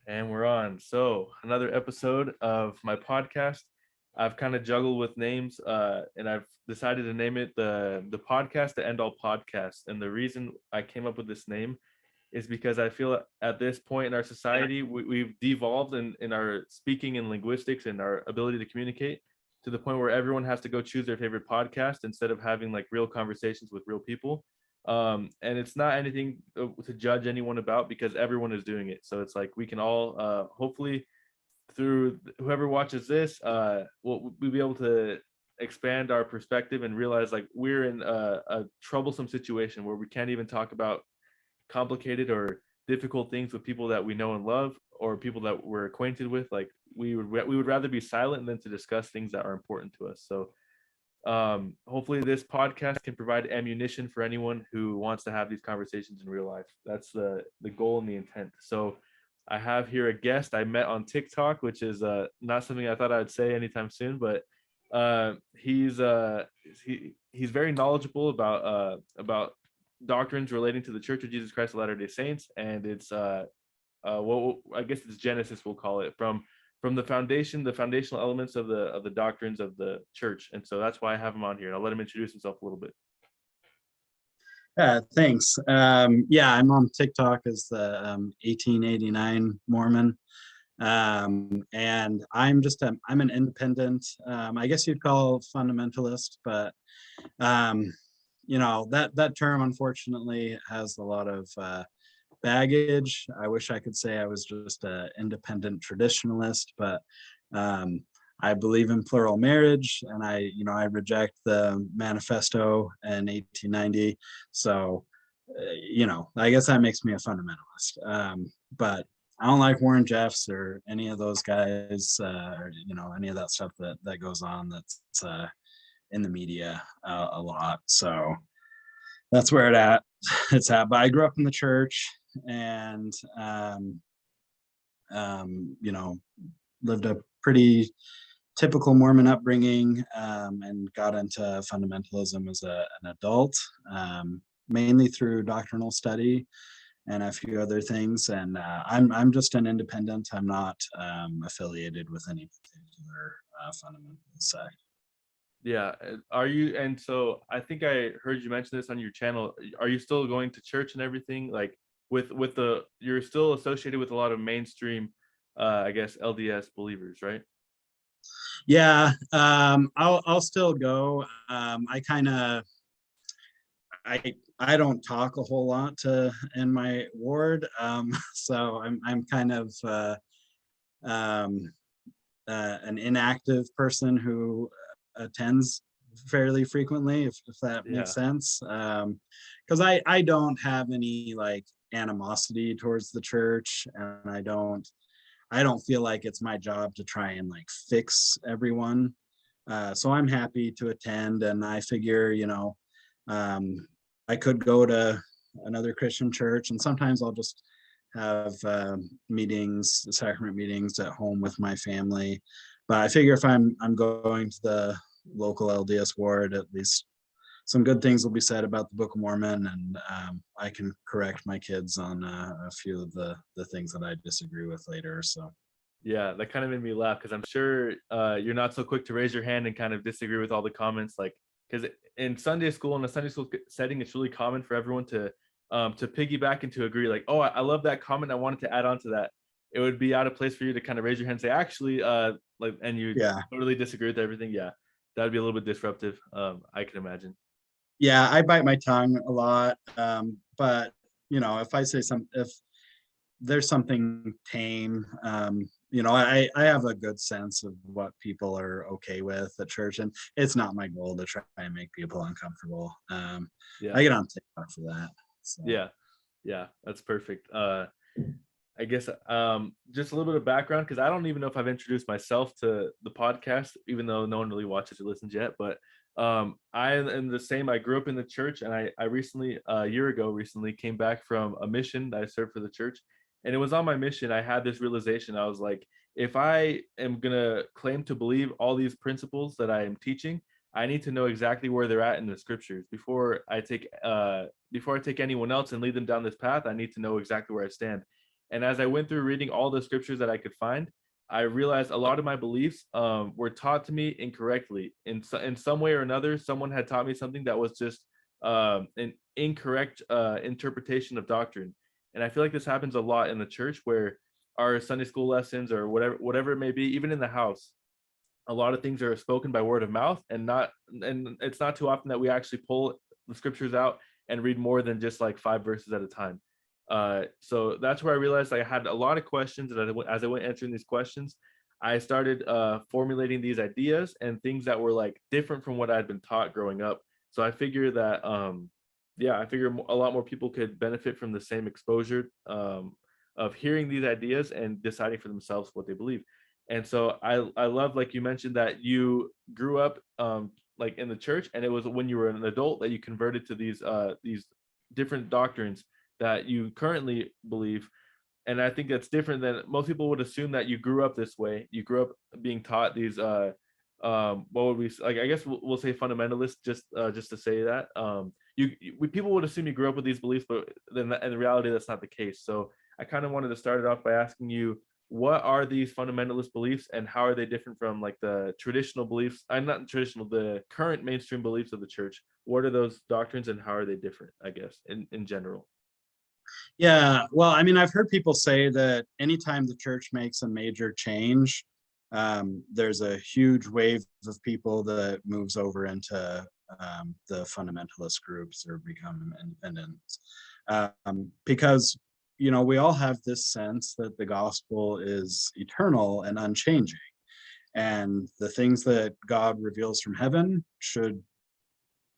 And we're on. So another episode of my podcast. I've kind of juggled with names, and I've decided to name it the podcast, the End All Podcast. And the reason I came up with this name is because I feel at this point in our society, we've devolved in our speaking and linguistics and our ability to communicate to the point where everyone has to go choose their favorite podcast instead of having like real conversations with real people. And it's not anything to judge anyone about because everyone is doing it. So it's like we can all hopefully through whoever watches this, we'll be able to expand our perspective and realize like we're in a troublesome situation where we can't even talk about complicated or difficult things with people that we know and love or people that we're acquainted with. Like we would rather be silent than to discuss things that are important to us. So hopefully this podcast can provide ammunition for anyone who wants to have these conversations in real life. That's the goal and the intent. So I have here a guest I met on TikTok, which is not something I thought I'd say anytime soon, but he's very knowledgeable about doctrines relating to the Church of Jesus Christ of Latter-day Saints, and it's what I guess it's Genesis, we'll call it, from the foundational elements of the doctrines of the church. And so that's why I have him on here. And I'll let him introduce himself a little bit. Thanks. Yeah, I'm on TikTok as the 1889 Mormon. And I'm an independent, I guess you'd call fundamentalist, but that term unfortunately has a lot of baggage. I wish I could say I was just an independent traditionalist, but I believe in plural marriage, and I reject the manifesto in 1890. So, I guess that makes me a fundamentalist. But I don't like Warren Jeffs or any of those guys, or any of that stuff that goes on that's in the media a lot. So that's where it's at. But I grew up in the church, and lived a pretty typical Mormon upbringing, and got into fundamentalism as an adult, mainly through doctrinal study and a few other things. And I'm just an independent. I'm not affiliated with any particular fundamental sect. Yeah. Are you? And so I think I heard you mention this on your channel. Are you still going to church and everything? Like with you're still associated with a lot of mainstream, I guess LDS believers, right? Yeah, I'll still go. I don't talk a whole lot in my ward, so I'm kind of an inactive person who attends fairly frequently, if that Yeah. makes sense. Because I don't have any like animosity towards the church, and I don't feel like it's my job to try and like fix everyone. So I'm happy to attend, and I figure, I could go to another Christian church, and sometimes I'll just have sacrament meetings at home with my family. But I figure if I'm going to the local LDS ward, at least some good things will be said about the Book of Mormon, and I can correct my kids on a few of the things that I disagree with later. So. Yeah, that kind of made me laugh because I'm sure you're not so quick to raise your hand and kind of disagree with all the comments. Like, because in Sunday school, in a Sunday school setting, it's really common for everyone to piggyback and to agree. Like, oh, I love that comment. I wanted to add on to that. It would be out of place for you to kind of raise your hand and say, actually, like, and you Yeah. totally disagree with everything. Yeah, that would be a little bit disruptive. I can imagine. Yeah, I bite my tongue a lot. But if there's something tame, I have a good sense of what people are okay with at church, and it's not my goal to try and make people uncomfortable. Yeah. I get on TikTok for that. So. Yeah, that's perfect. I guess just a little bit of background because I don't even know if I've introduced myself to the podcast, even though no one really watches or listens yet. But I am the same. I grew up in the church, and I recently, a year ago, recently came back from a mission that I served for the church, and it was on my mission. I had this realization. I was like, if I am gonna claim to believe all these principles that I am teaching, I need to know exactly where they're at in the scriptures before I take anyone else and lead them down this path. I need to know exactly where I stand. And as I went through reading all the scriptures that I could find, I realized a lot of my beliefs were taught to me incorrectly. In some way or another, someone had taught me something that was just an incorrect interpretation of doctrine. And I feel like this happens a lot in the church, where our Sunday school lessons or whatever it may be, even in the house, a lot of things are spoken by word of mouth, and it's not too often that we actually pull the scriptures out and read more than just like 5 verses at a time. So that's where I realized I had a lot of questions, and as I went answering these questions, I started formulating these ideas and things that were like different from what I'd been taught growing up. So I figure that yeah, I figure a lot more people could benefit from the same exposure of hearing these ideas and deciding for themselves what they believe. And so I love, like you mentioned, that you grew up like in the church, and it was when you were an adult that you converted to these different doctrines that you currently believe. And I think that's different than most people would assume, that you grew up this way. You grew up being taught these what would we like, I guess we'll say fundamentalist, just to say that people would assume you grew up with these beliefs, but then in reality that's not the case. So I kind of wanted to start it off by asking you, what are these fundamentalist beliefs, and how are they different from like the traditional beliefs? I'm not traditional, the current mainstream beliefs of the church. What are those doctrines, and how are they different, I guess, in general? Yeah, well, I mean, I've heard people say that anytime the church makes a major change, there's a huge wave of people that moves over into the fundamentalist groups or become independents. Because, we all have this sense that the gospel is eternal and unchanging. And the things that God reveals from heaven should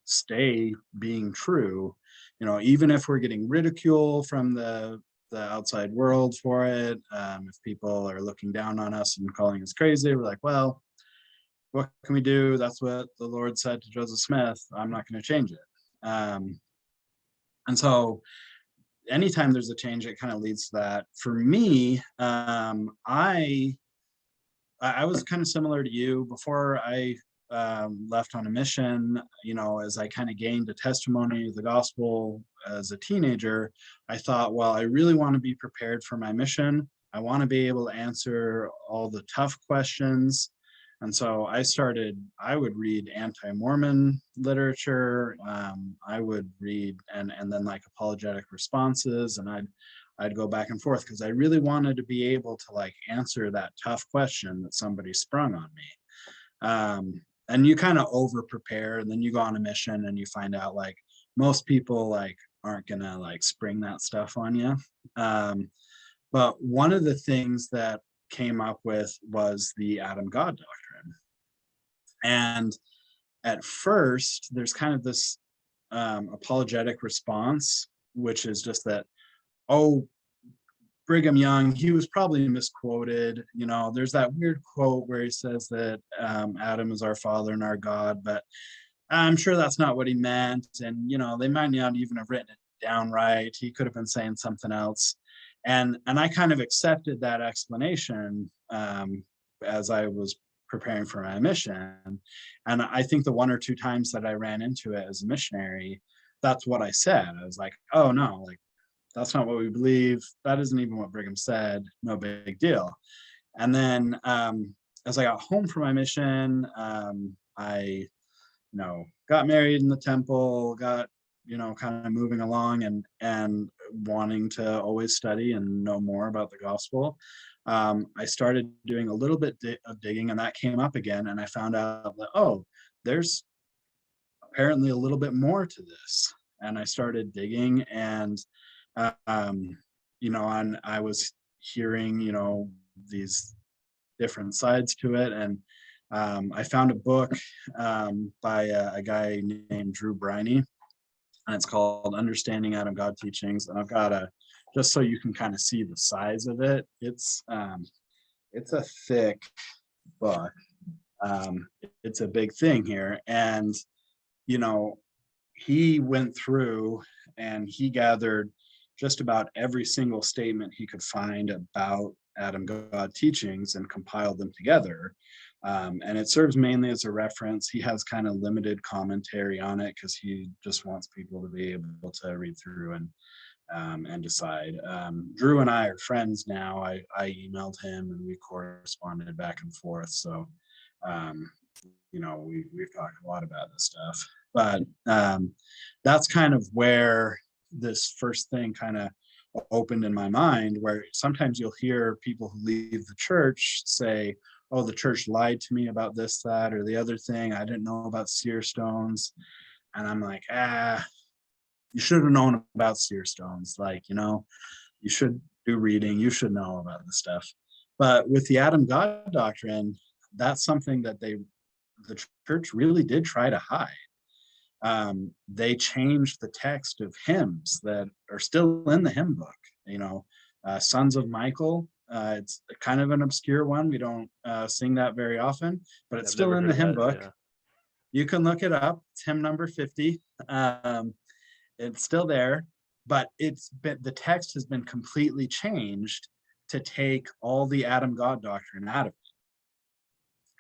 stay being true, even if we're getting ridicule from the outside world for it. If people are looking down on us and calling us crazy, we're like, well, what can we do? That's what the Lord said to Joseph Smith. I'm not going to change it. And so anytime there's a change, it kind of leads to that. For me, I was kind of similar to you before I left on a mission. As I kind of gained a testimony of the gospel as a teenager, I thought, well, I really want to be prepared for my mission. I want to be able to answer all the tough questions. And so I would read anti-Mormon literature. I would read and then like apologetic responses, and I'd go back and forth because I really wanted to be able to like answer that tough question that somebody sprung on me. And you kind of over prepare, and then you go on a mission and you find out like most people like aren't gonna like spring that stuff on you. But one of the things that came up with was the Adam God doctrine. And at first, there's kind of this apologetic response, which is just that, oh, Brigham Young, he was probably misquoted. There's that weird quote where he says that Adam is our father and our God, but I'm sure that's not what he meant. And, they might not even have written it down right. He could have been saying something else. And I kind of accepted that explanation as I was preparing for my mission. And I think the one or two times that I ran into it as a missionary, that's what I said. I was like, oh no, like, that's not what we believe. That isn't even what Brigham said. No big deal. And then as I got home from my mission, I, got married in the temple, got, kind of moving along and wanting to always study and know more about the gospel. I started doing a little bit of digging, and that came up again. And I found out that, oh, there's apparently a little bit more to this. And I started digging, and and I was hearing, these different sides to it. And I found a book by a guy named Drew Briney, and it's called Understanding Adam God Teachings. And I've got just so you can kind of see the size of it. It's a thick book. It's a big thing here. And, he went through and he gathered just about every single statement he could find about Adam God teachings and compiled them together. And it serves mainly as a reference. He has kind of limited commentary on it because he just wants people to be able to read through and decide. Drew and I are friends now. I emailed him and we corresponded back and forth. So, um, we've talked a lot about this stuff, but that's kind of where this first thing kind of opened in my mind, where sometimes you'll hear people who leave the church say, oh, the church lied to me about this, that, or the other thing. I didn't know about seer stones. And I'm like, you should have known about seer stones. Like, you should do reading. You should know about this stuff. But with the Adam God doctrine, that's something that the church really did try to hide. They changed the text of hymns that are still in the hymn book. Sons of Michael. It's kind of an obscure one. We don't sing that very often, but it's I've still never in the heard hymn that. book. Yeah. You can look it up. It's hymn number 50. It's still there, but the text has been completely changed to take all the Adam God doctrine out of it.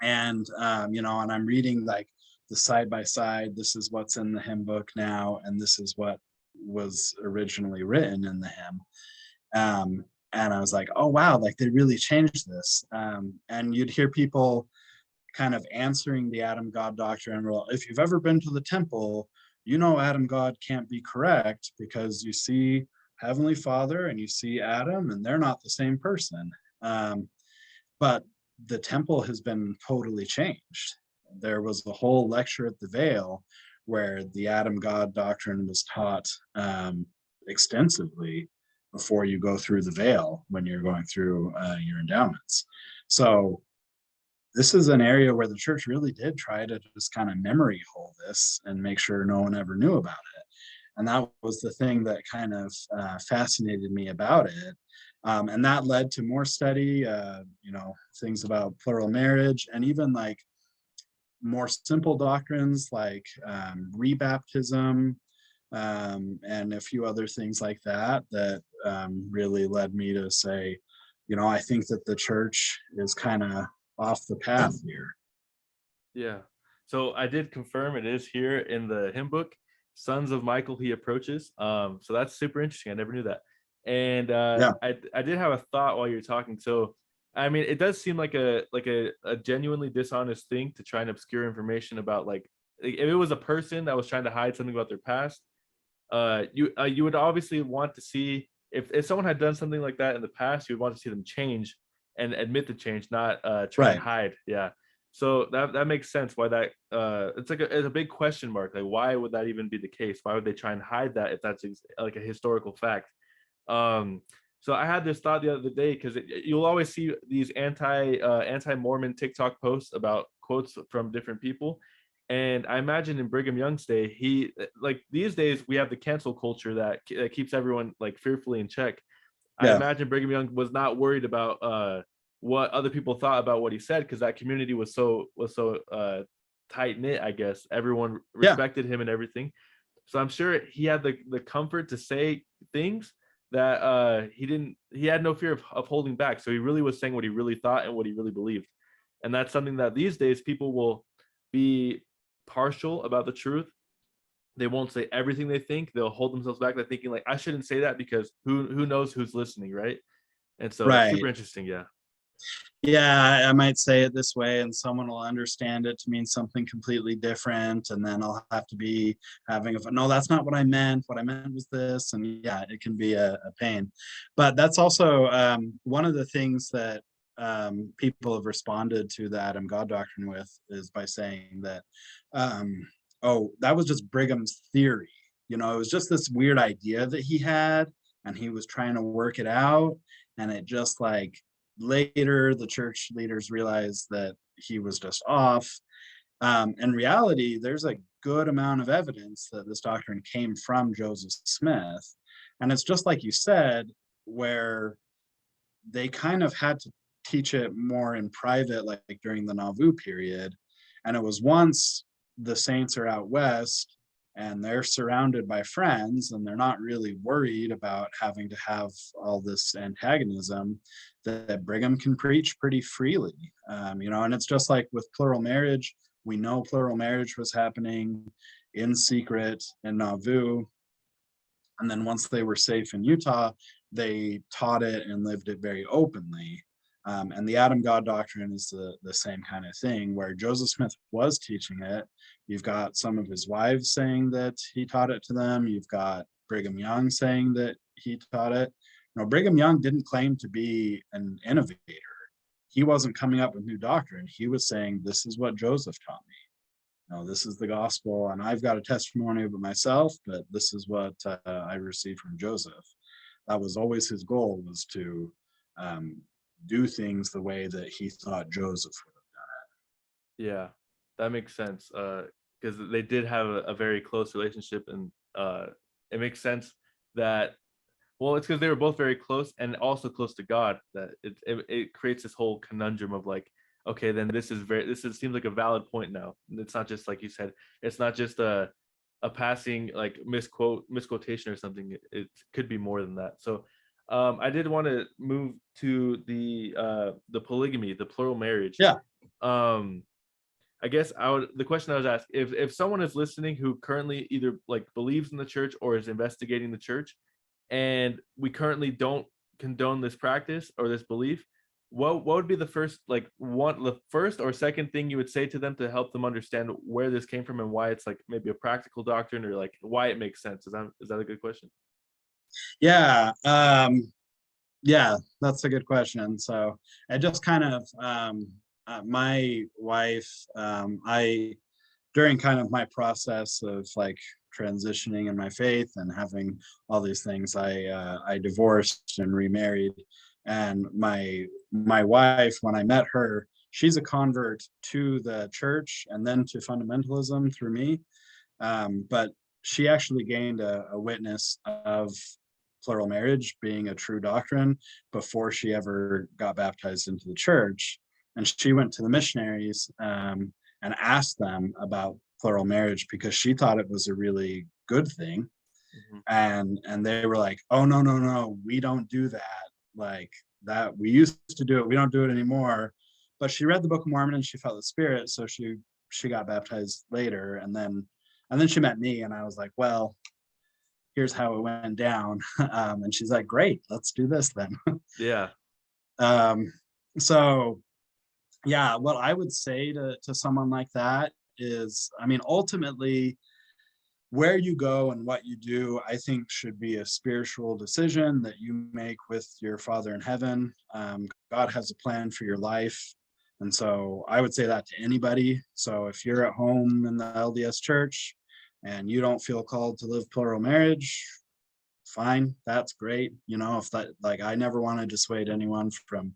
And and I'm reading like the side by side. This is what's in the hymn book now, and this is what was originally written in the hymn. And I was like, oh wow, like they really changed this. And you'd hear people kind of answering the Adam God doctrine. Well, if you've ever been to the temple, Adam God can't be correct because you see Heavenly Father and you see Adam, and they're not the same person. But the temple has been totally changed. There was a whole lecture at the Veil where the Adam God doctrine was taught extensively before you go through the veil when you're going through your endowments. So this is an area where the church really did try to just kind of memory hole this and make sure no one ever knew about it. And that was the thing that kind of fascinated me about it. And that led to more study, things about plural marriage, and even like more simple doctrines like rebaptism, and a few other things like that really led me to say, I think that the church is kind of off the path here. Yeah. So I did confirm it is here in the hymn book. Sons of Michael he approaches. So that's super interesting. I never knew that. And Yeah. I did have a thought while you're talking. So I mean, it does seem like a genuinely dishonest thing to try and obscure information about, like if it was a person that was trying to hide something about their past, you would obviously want to see if someone had done something like that in the past, you would want to see them change and admit the change, not try and Right. hide. Yeah. So that makes sense why that it's a big question mark. Like, why would that even be the case? Why would they try and hide that if that's like a historical fact? So I had this thought the other day because you'll always see these anti-Mormon TikTok posts about quotes from different people. And I imagine in Brigham Young's day, he like these days we have the cancel culture that keeps everyone like fearfully in check. I Yeah. imagine Brigham Young was not worried about what other people thought about what he said, because that community was so tight knit. I guess everyone Yeah. respected him and everything. So I'm sure he had the comfort to say things that he had no fear of holding back. So he really was saying what he really thought and what he really believed. And that's something that these days people will be partial about the truth. They won't say everything they think. They'll hold themselves back. They're thinking like, I shouldn't say that because who knows who's listening, right? And so it's super Right. interesting. Yeah. Yeah, I might say it this way and someone will understand it to mean something completely different, and then I'll have to be having no, that's not what I meant. What I meant was this. And yeah, it can be a pain. But that's also one of the things that people have responded to the Adam God doctrine with is by saying that oh, that was just Brigham's theory. It was just this weird idea that he had, and he was trying to work it out, and it just like later the church leaders realized that he was just off. In reality, there's a good amount of evidence that this doctrine came from Joseph Smith. And it's just like you said, where they kind of had to teach it more in private, like during the Nauvoo period. And it was once the saints are out west and they're surrounded by friends and they're not really worried about having to have all this antagonism, that Brigham can preach pretty freely. And it's just like with plural marriage. We know plural marriage was happening in secret in Nauvoo. And then once they were safe in Utah, they taught it and lived it very openly. And the Adam God doctrine is the same kind of thing, where Joseph Smith was teaching it. You've got some of his wives saying that he taught it to them. You've got Brigham Young saying that he taught it. Brigham Young didn't claim to be an innovator. He wasn't coming up with new doctrine. He was saying, this is what Joseph taught me. This is the gospel, and I've got a testimony of it myself, but this is what I received from Joseph. That was always his goal, was to do things the way that he thought Joseph would have Yeah, that makes sense. Because they did have a very close relationship, and it makes sense that, well, it's because they were both very close and also close to God, that it creates this whole conundrum of like, okay, then this seems like a valid point now. It's not just like you said, it's not just a passing like misquotation or something. It could be more than that. So I did want to move to the polygamy, the plural marriage. Yeah. I guess the question I was asked, if someone is listening who currently either like believes in the church or is investigating the church, and we currently don't condone this practice or this belief, what would be the first or second thing you would say to them to help them understand where this came from and why it's like maybe a practical doctrine, or like why it makes sense? Is that a good question? Yeah. Yeah, that's a good question. So I just kind of my wife, during kind of my process of like transitioning in my faith and having all these things, I divorced and remarried. And my wife, when I met her, she's a convert to the church and then to fundamentalism through me. But she actually gained a witness of plural marriage being a true doctrine before she ever got baptized into the church. And she went to the missionaries and asked them about plural marriage because she thought it was a really good thing. And they were like, oh, no, we don't do that. Like that, we used to do it, we don't do it anymore. But she read the Book of Mormon and she felt the Spirit, so she got baptized later. And then she met me, and I was like, well, here's how it went down. And she's like, great, let's do this then. Yeah. So yeah, what I would say to someone like that is, I mean, ultimately, where you go and what you do, I think should be a spiritual decision that you make with your Father in heaven. God has a plan for your life. And so I would say that to anybody. So if you're at home in the LDS church and you don't feel called to live plural marriage, fine, that's great. If that, like, I never want to dissuade anyone from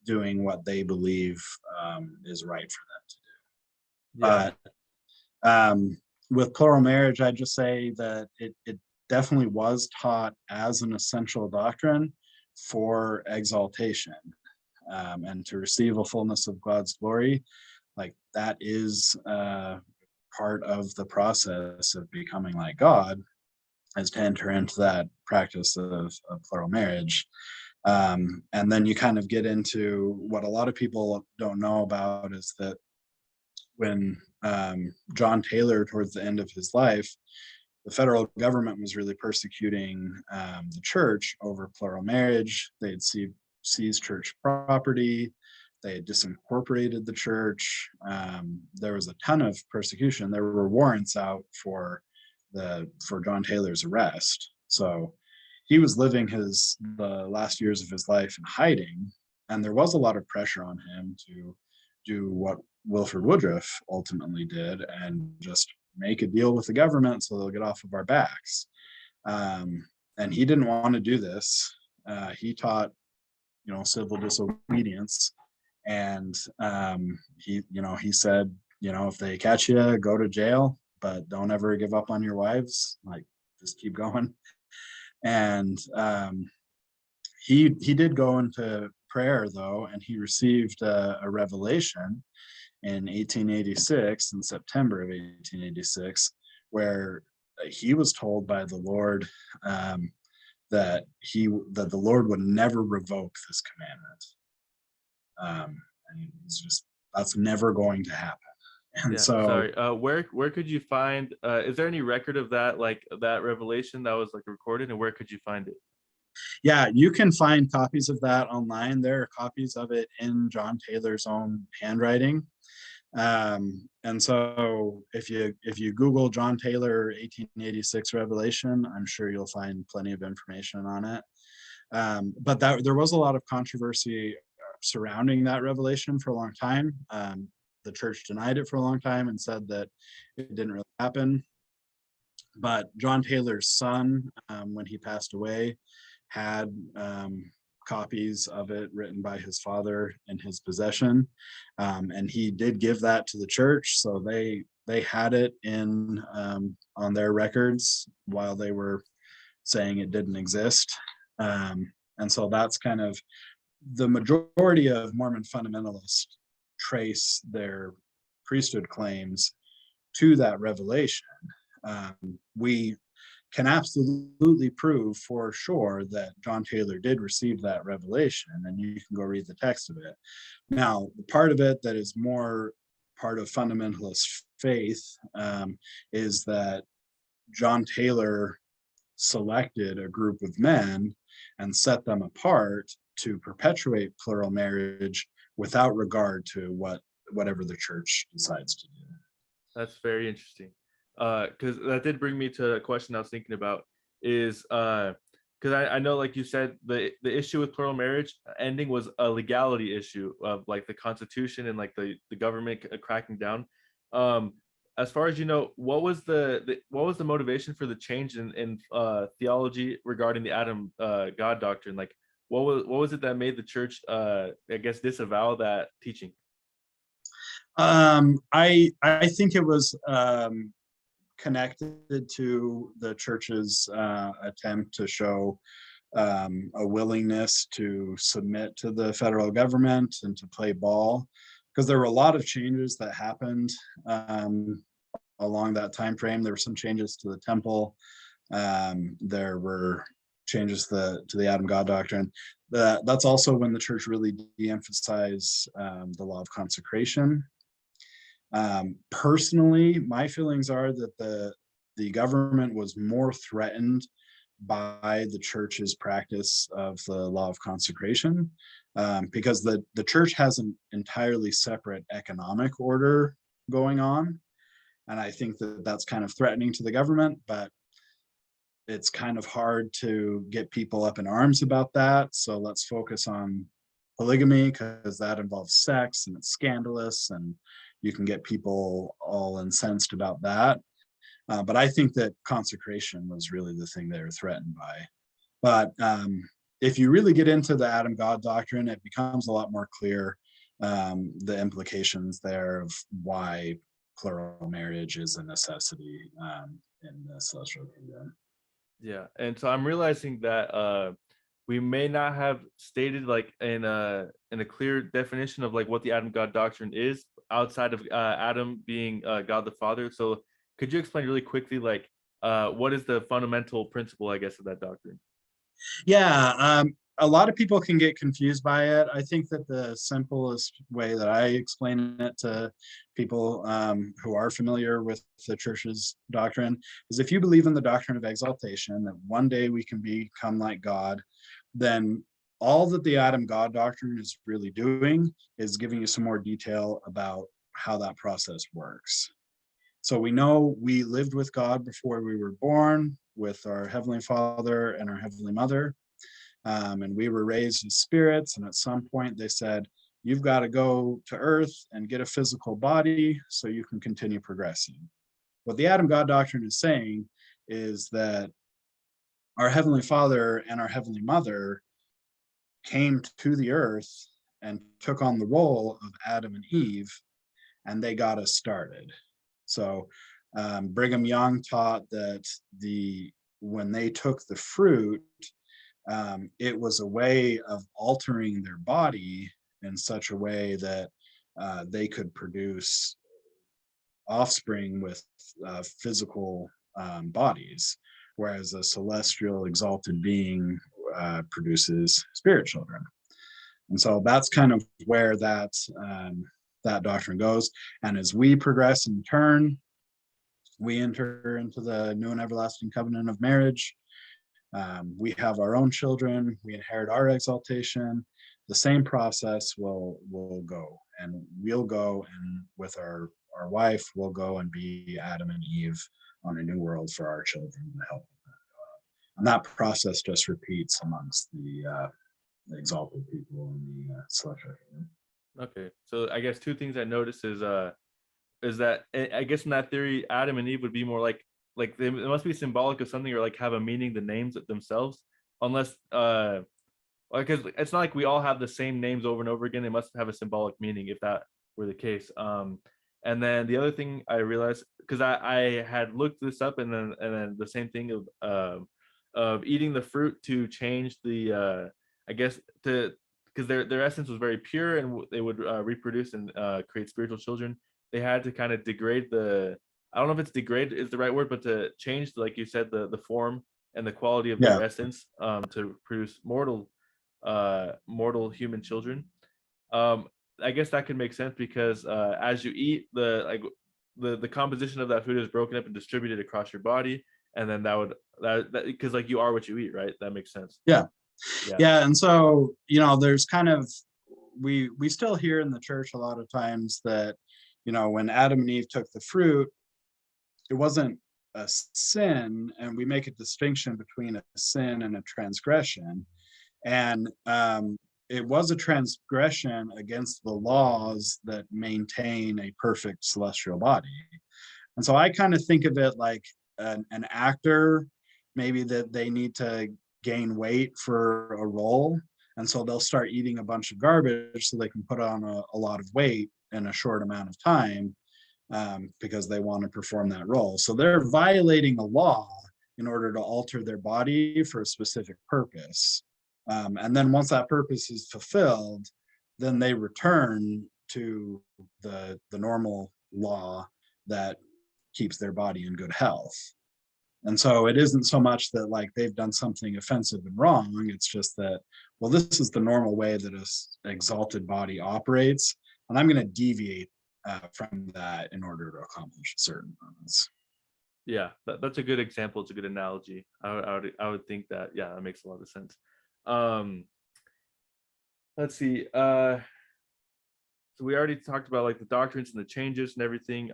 doing what they believe is right for them to do. Yeah. But with plural marriage, I just say that it definitely was taught as an essential doctrine for exaltation and to receive a fullness of God's glory. Like that is part of the process of becoming like God, is to enter into that practice of plural marriage. And then you kind of get into what a lot of people don't know about, is that when John Taylor, towards the end of his life, the federal government was really persecuting the church over plural marriage. They had seized church property. They had disincorporated the church. There was a ton of persecution. There were warrants out for John Taylor's arrest. So he was living the last years of his life in hiding, and there was a lot of pressure on him to do what Wilford Woodruff ultimately did and just make a deal with the government so they'll get off of our backs. And he didn't want to do this. He taught, civil disobedience, and he said, if they catch you, go to jail, but don't ever give up on your wives. Like, just keep going. And he did go into prayer though, and he received a revelation in 1886, in September of 1886, where he was told by the Lord that the Lord would never revoke this commandment. And it's just, that's never going to happen. And Yeah, so, sorry. Where could you find? Is there any record of that, like that revelation that was like recorded, and where could you find it? yeah, you can find copies of that online. There are copies of it in John Taylor's own handwriting. And so if you Google John Taylor 1886 Revelation, I'm sure you'll find plenty of information on it. But that there was a lot of controversy surrounding that revelation for a long time. The church denied it for a long time and said that it didn't really happen. But John Taylor's son, when he passed away, had copies of it written by his father in his possession, and he did give that to the church. So they had it in on their records while they were saying it didn't exist. And so that's kind of the majority of Mormon fundamentalists trace their priesthood claims to that revelation. We can absolutely prove for sure that John Taylor did receive that revelation, and you can go read the text of it. Now, the part of it that is more part of fundamentalist faith is that John Taylor selected a group of men and set them apart to perpetuate plural marriage without regard to whatever the church decides to do. That's very interesting. Because that did bring me to a question I was thinking about is because I know, like you said, the issue with plural marriage ending was a legality issue of like the Constitution and like the government cracking down. As far as you know, what was the motivation for the change in theology regarding the Adam God doctrine? Like, what was it that made the church, I guess, disavow that teaching? I think it was connected to the church's attempt to show a willingness to submit to the federal government and to play ball, because there were a lot of changes that happened along that time frame. There were some changes to the temple. There were changes to the Adam God doctrine. That's also when the church really de-emphasized the law of consecration. Personally, my feelings are that the government was more threatened by the church's practice of the law of consecration, because the church has an entirely separate economic order going on. And I think that that's kind of threatening to the government, but it's kind of hard to get people up in arms about that. So let's focus on polygamy, because that involves sex and it's scandalous, and you can get people all incensed about that. But I think that consecration was really the thing they were threatened by. But if you really get into the Adam God doctrine, it becomes a lot more clear, the implications there of why plural marriage is a necessity in the celestial kingdom. Yeah, and so I'm realizing that we may not have stated like in a clear definition of like what the Adam God doctrine is outside of Adam being God the Father. So could you explain really quickly like what is the fundamental principle, I guess, of that doctrine? Yeah, a lot of people can get confused by it. I think that the simplest way that I explain it to people who are familiar with the church's doctrine is, if you believe in the doctrine of exaltation, that one day we can become like God, then all that the Adam God doctrine is really doing is giving you some more detail about how that process works. So we know we lived with God before we were born, with our Heavenly Father and our Heavenly Mother. And we were raised as spirits. And at some point they said, you've got to go to earth and get a physical body so you can continue progressing. What the Adam God doctrine is saying is that our Heavenly Father and our Heavenly Mother came to the earth and took on the role of Adam and Eve, and they got us started. So Brigham Young taught that when they took the fruit, it was a way of altering their body in such a way that they could produce offspring with physical bodies, whereas a celestial exalted being produces spirit children. And so that's kind of where that that doctrine goes. And as we progress in turn, we enter into the new and everlasting covenant of marriage. We have our own children, we inherit our exaltation. The same process will go, and we'll go, and with our wife, we'll go and be Adam and Eve on a new world for our children to help. And that process just repeats amongst the exalted people and the celestial. Okay, so I guess two things I noticed is that I guess in that theory, Adam and Eve would be more like it must be symbolic of something, or like have a meaning, the names themselves, unless because it's not like we all have the same names over and over again. It must have a symbolic meaning if that were the case. And then the other thing I realized, because I had looked this up, and then the same thing of eating the fruit to change the I guess to, because their essence was very pure, and they would reproduce and create spiritual children. They had to kind of degrade I don't know if it's degrade is the right word, but to change, like you said, the form and the quality of their essence to produce mortal human children. I guess that could make sense because as you eat, the composition of that food is broken up and distributed across your body, and then that because like you are what you eat, right? That makes sense. Yeah. And so there's kind of we still hear in the church a lot of times that when Adam and Eve took the fruit, it wasn't a sin, and we make a distinction between a sin and a transgression. And it was a transgression against the laws that maintain a perfect celestial body. And so I kind of think of it like an actor, maybe that they need to gain weight for a role. And so they'll start eating a bunch of garbage so they can put on a lot of weight in a short amount of time because they want to perform that role. So they're violating a law in order to alter their body for a specific purpose. And then once that purpose is fulfilled, then they return to the normal law that keeps their body in good health. And so it isn't so much that like they've done something offensive and wrong. It's just that, well, this is the normal way that an exalted body operates, and I'm going to deviate from that in order to accomplish a certain purpose. Yeah, that's a good example. It's a good analogy. I would think that, yeah, that makes a lot of sense. Let's see. So we already talked about like the doctrines and the changes and everything.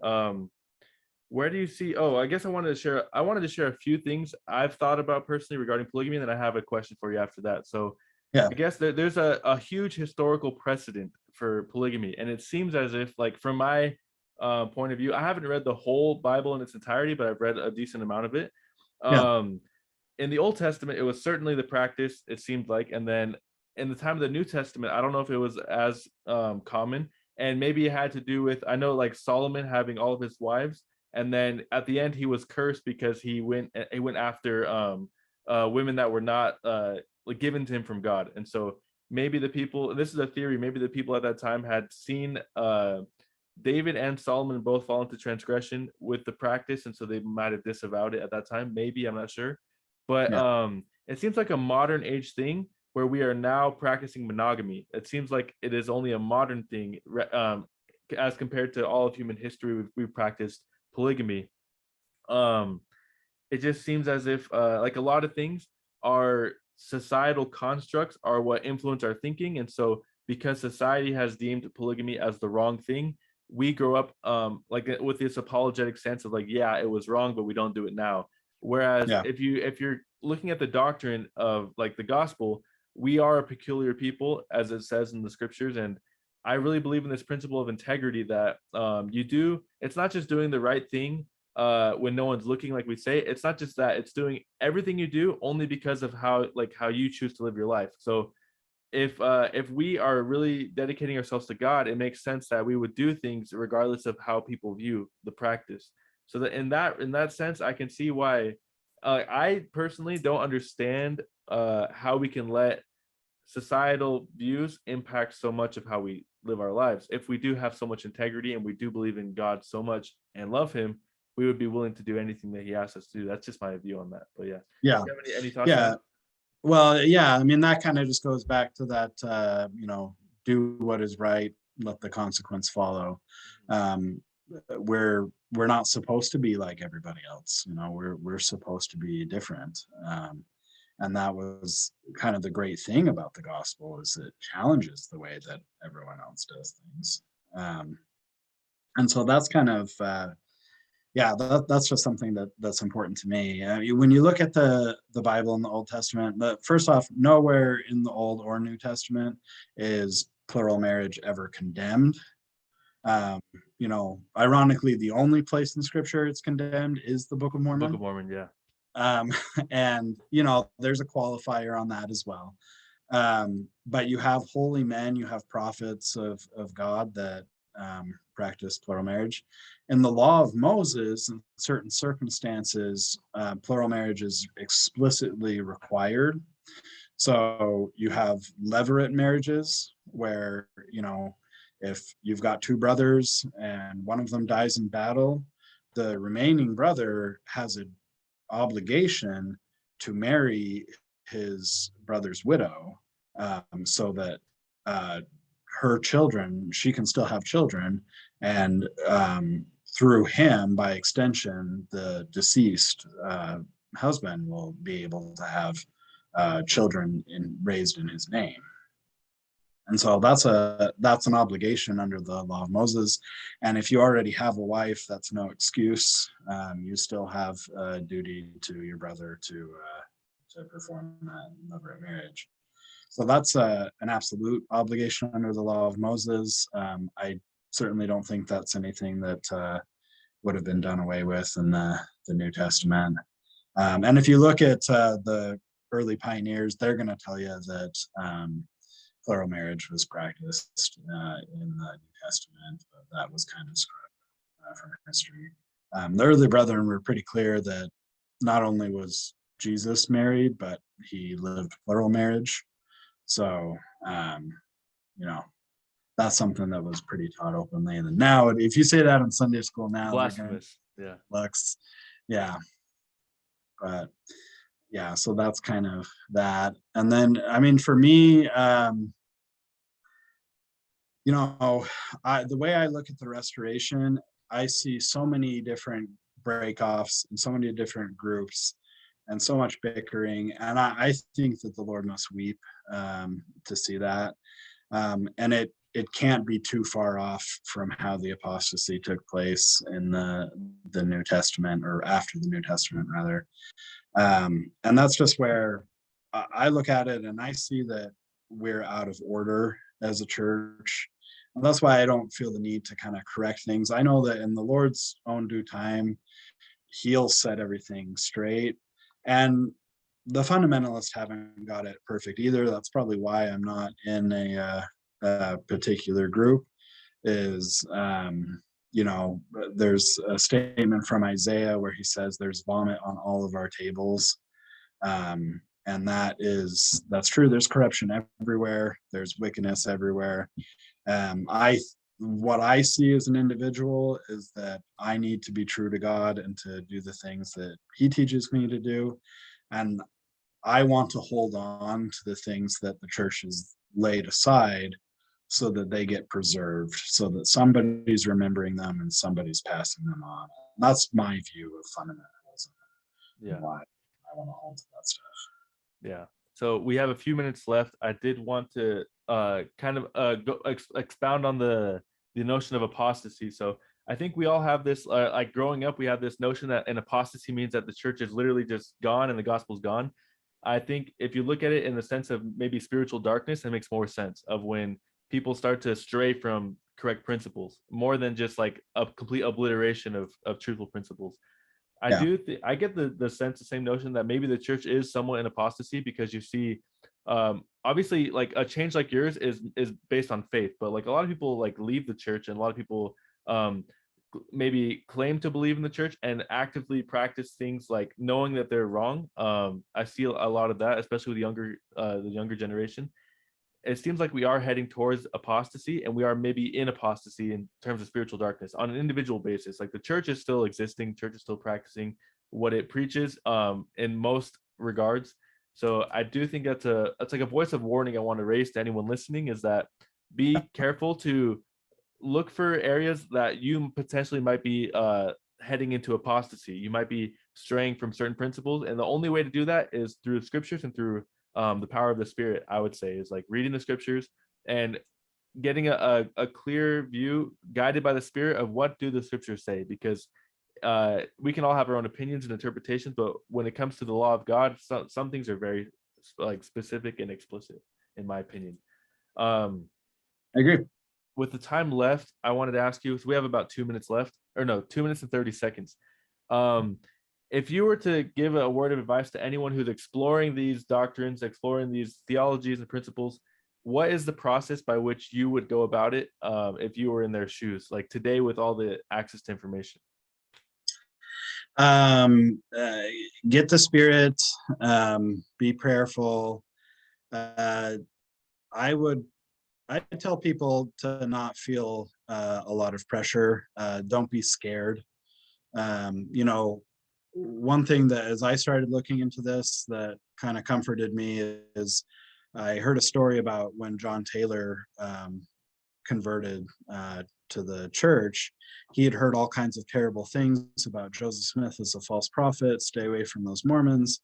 Where do you see? Oh, I guess I wanted to share a few things I've thought about personally regarding polygamy, and then I have a question for you after that. So Yeah. I guess there's a huge historical precedent for polygamy, and it seems as if, like, from my point of view, I haven't read the whole Bible in its entirety, but I've read a decent amount of it. In the Old Testament, it was certainly the practice, it seemed like, and then in the time of the New Testament, I don't know if it was as common, and maybe it had to do with, I know, like Solomon having all of his wives, and then at the end he was cursed because he went after women that were not like given to him from God. And so maybe the people, this is a theory, maybe the people at that time had seen David and Solomon both fall into transgression with the practice, and so they might have disavowed it at that time. Maybe, I'm not sure. But it seems like a modern age thing where we are now practicing monogamy. It seems like it is only a modern thing as compared to all of human history. We've practiced polygamy. It just seems as if like a lot of things are societal constructs are what influence our thinking. And so because society has deemed polygamy as the wrong thing, we grow up like with this apologetic sense of like, yeah, it was wrong, but we don't do it now. Whereas if you're looking at the doctrine of like the gospel, we are a peculiar people, as it says in the scriptures. And I really believe in this principle of integrity that it's not just doing the right thing when no one's looking, like we say. It's not just that, it's doing everything you do only because of how you choose to live your life. So if we are really dedicating ourselves to God, it makes sense that we would do things regardless of how people view the practice. So that in that sense, I can see why I personally don't understand how we can let societal views impact so much of how we live our lives. If we do have so much integrity and we do believe in God so much and love him, we would be willing to do anything that he asks us to do. That's just my view on that. But yeah. Do you have any thoughts on that? Well, yeah, I mean, that kind of just goes back to that, do what is right let the consequence follow. Um, we're not supposed to be like everybody else. We're supposed to be different. And that was kind of the great thing about the gospel, is it challenges the way that everyone else does things. And so that's kind of that's just something that's important to me. When you look at the Bible in the Old Testament, first off, nowhere in the Old or New Testament is plural marriage ever condemned. Um, Ironically, the only place in Scripture it's condemned is the Book of Book Mormon. of Mormon, yeah. Um, and there's a qualifier on that as well. But you have holy men, you have prophets of God that practice plural marriage. In the law of Moses, in certain circumstances, plural marriage is explicitly required. So you have levirate marriages where, if you've got two brothers and one of them dies in battle, the remaining brother has an obligation to marry his brother's widow, so that her children, she can still have children, and through him, by extension, the deceased husband will be able to have children raised in his name. And so that's an obligation under the law of Moses. And if you already have a wife, that's no excuse. You still have a duty to your brother to perform that levirate marriage. So that's an absolute obligation under the law of Moses. I certainly don't think that's anything that would have been done away with in the New Testament. And if you look at the early pioneers, they're going to tell you that plural marriage was practiced in the New Testament, but that was kind of scrubbed from history. The early brethren were pretty clear that not only was Jesus married, but he lived plural marriage. So, that's something that was pretty taught openly. And now, if you say that in Sunday school now, Blasphemous. Yeah. Lux, yeah. But yeah, so that's kind of that. And then, I mean, for me, the way I look at the restoration, I see so many different breakoffs and so many different groups and so much bickering. And I think that the Lord must weep to see that. And it can't be too far off from how the apostasy took place in the New Testament, or after the New Testament, rather. And that's just where I look at it and I see that we're out of order as a church. And that's why I don't feel the need to kind of correct things. I know that in the Lord's own due time, he'll set everything straight. And the fundamentalists haven't got it perfect either. That's probably why I'm not in a particular group. Is there's a statement from Isaiah where he says there's vomit on all of our tables. And that's true. There's corruption everywhere. There's wickedness everywhere. What I see as an individual is that I need to be true to God and to do the things that he teaches me to do. And I want to hold on to the things that the church has laid aside so that they get preserved, so that somebody's remembering them and somebody's passing them on. That's my view of fundamentalism. Yeah. Why I want to hold to that stuff. Yeah. So we have a few minutes left. I did want to kind of expound on the notion of apostasy. So I think we all have this, like growing up, we have this notion that an apostasy means that the church is literally just gone and the gospel's gone. I think if you look at it in the sense of maybe spiritual darkness, it makes more sense of when people start to stray from correct principles, more than just like a complete obliteration of truthful principles. I get the sense, the same notion that maybe the church is somewhat in apostasy, because you see, obviously, like a change like yours is based on faith, but like a lot of people like leave the church, and a lot of people maybe claim to believe in the church and actively practice things like knowing that they're wrong. I see a lot of that, especially with the younger generation. It seems like we are heading towards apostasy, and we are maybe in apostasy in terms of spiritual darkness on an individual basis. Like the church is still existing, church is still practicing what it preaches in most regards. So I do think that's like a voice of warning I want to raise to anyone listening, is that be careful to look for areas that you potentially might be heading into apostasy. You might be straying from certain principles, and the only way to do that is through scriptures and through the power of the Spirit. I would say is like reading the scriptures and getting a clear view, guided by the Spirit, of what do the scriptures say, because we can all have our own opinions and interpretations, but when it comes to the law of God, some things are very like specific and explicit, in my opinion. um I agree. with the time left, I wanted to ask you, so we have about 2 minutes left, or no, 2 minutes and 30 seconds. Um, if you were to give a word of advice to anyone who's exploring these doctrines, exploring these theologies and principles, what is the process by which you would go about it, if you were in their shoes, like today with all the access to information? um get the Spirit, be prayerful. uh I tell people to not feel a lot of pressure. Don't be scared. You know, one thing that as I started looking into this that kind of comforted me is I heard a story about when John Taylor converted to the church. He had heard all kinds of terrible things about Joseph Smith as a false prophet, stay away from those Mormons.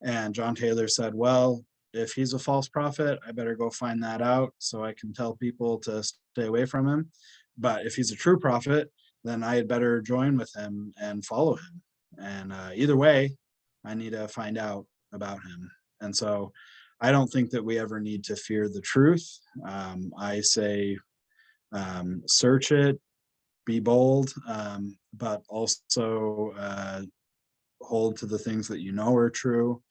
And John Taylor said, well, if he's a false prophet, I better go find that out so I can tell people to stay away from him. But if he's a true prophet, then I had better join with him and follow him. And either way, I need to find out about him. And so I don't think that we ever need to fear the truth. I say search it, be bold, but also hold to the things that you know are true,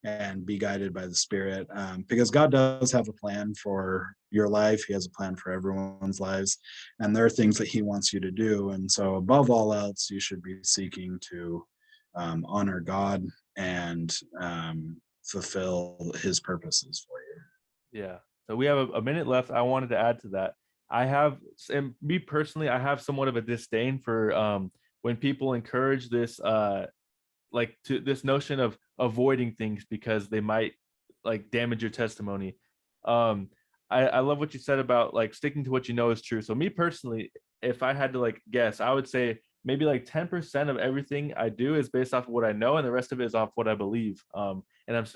and be guided by the Spirit, because God does have a plan for your life. He has a plan for everyone's lives, and there are things that he wants you to do. And so above all else, you should be seeking to honor God and fulfill his purposes for you. Yeah. So we have a minute left. I wanted to add to that. I have, and me personally, I have somewhat of a disdain for when people encourage this like to this notion of avoiding things because they might like damage your testimony. I love what you said about like sticking to what you know is true. So me personally, if I had to like guess, I would say maybe like 10% of everything I do is based off of what I know, and the rest of it is off what I believe. And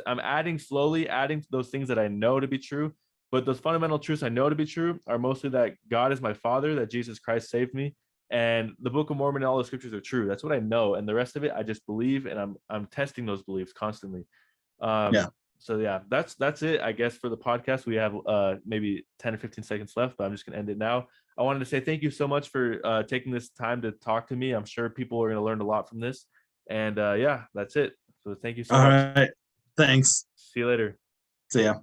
I'm adding slowly, adding those things that I know to be true. But those fundamental truths I know to be true are mostly that God is my Father, that Jesus Christ saved me, and the Book of Mormon and all the scriptures are true. That's what I know, and the rest of it I just believe, and I'm testing those beliefs constantly. Yeah. So yeah, that's it, I guess, for the podcast. We have maybe 10 or 15 seconds left, but I'm just gonna end it now. I wanted to say thank you so much for taking this time to talk to me. I'm sure people are gonna learn a lot from this, and yeah, that's it. So thank you so All much. right. Thanks. See you later. See ya.